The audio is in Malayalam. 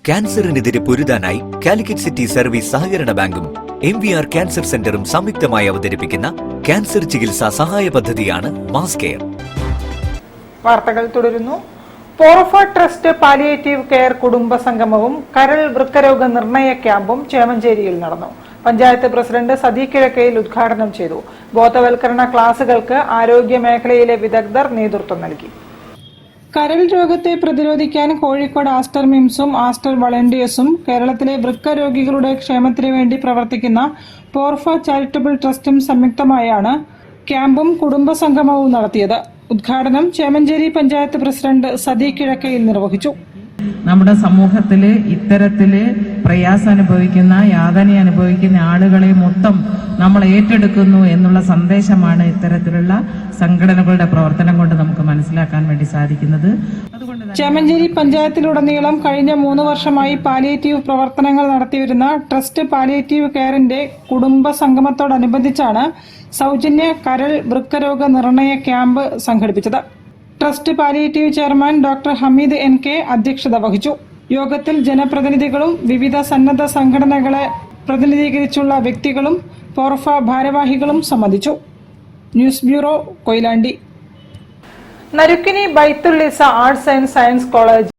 ക്യാൻസറിനെതിരെ പൊരുതാനായി കാലിക്കറ്റ് സിറ്റി സർവീസ് സഹകരണ ബാങ്കും MVR ക്യാൻസർ സെന്ററും സംയുക്തമായി അവതരിപ്പിക്കുന്ന ക്യാൻസർ ചികിത്സാ സഹായ പദ്ധതിയാണ് മാസ് കെയർ. വാർത്തകൾ തുടരുന്നു. പോർഫ ട്രസ്റ്റ് പാലിയേറ്റീവ് കെയർ കുടുംബ സംഗമവും കരൾ വൃക്കരോഗ നിർണയ ക്യാമ്പും ചേമഞ്ചേരിയിൽ നടന്നു. പഞ്ചായത്ത് പ്രസിഡന്റ് സദീഖ് കിഴക്കയിൽ ഉദ്ഘാടനം ചെയ്തു. ബോധവൽക്കരണ ക്ലാസുകൾക്ക് ആരോഗ്യ മേഖലയിലെ വിദഗ്ധർ നേതൃത്വം നൽകി. കരൾ രോഗത്തെ പ്രതിരോധിക്കാൻ കോഴിക്കോട് ആസ്റ്റർ മിംസും ആസ്റ്റർ വളണ്ടിയേഴ്സും കേരളത്തിലെ വൃക്ക രോഗികളുടെ ക്ഷേമത്തിനു വേണ്ടി പ്രവർത്തിക്കുന്ന പോർഫ ചാരിറ്റബിൾ ട്രസ്റ്റും സംയുക്തമായാണ് ക്യാമ്പും കുടുംബ സംഗമവും നടത്തിയത്. ഉദ്ഘാടനം ചേമഞ്ചേരി പഞ്ചായത്ത് പ്രസിഡന്റ് സദീഖ് കിഴക്കയിൽ നിർവഹിച്ചു. നമ്മുടെ സമൂഹത്തില് ഇത്തരത്തില് പ്രയാസം അനുഭവിക്കുന്ന, യാതന അനുഭവിക്കുന്ന ആളുകളെ മൊത്തം നമ്മൾ ഏറ്റെടുക്കുന്നു എന്നുള്ള സന്ദേശമാണ് ഇത്തരത്തിലുള്ള സംഘടനകളുടെ പ്രവർത്തനം കൊണ്ട് നമുക്ക് മനസ്സിലാക്കാൻ വേണ്ടി സാധിക്കുന്നത്. ചേമഞ്ചേരി പഞ്ചായത്തിലുടനീളം കഴിഞ്ഞ 3 വർഷമായി പാലിയേറ്റീവ് പ്രവർത്തനങ്ങൾ നടത്തിവരുന്ന ട്രസ്റ്റ് പാലിയേറ്റീവ് കെയറിന്റെ കുടുംബ സംഗമത്തോടനുബന്ധിച്ചാണ് സൗജന്യ കരൾ വൃക്കരോഗ നിർണയ ക്യാമ്പ് സംഘടിപ്പിച്ചത്. Trust palliative chairman doctor Hameed NK അധ്യക്ഷത വഹിച്ചു. യോഗത്തിൽ ജനപ്രതിനിധികളും വിവിധ സന്നദ്ധ സംഘടനകളെ പ്രതിനിധീകരിച്ചുള്ള വ്യക്തികളും പോർഫ ഭാരവാഹികളും സംബന്ധിച്ചു. News bureau, Koyilandy. നരുക്കിനി Baithul Izza arts and science college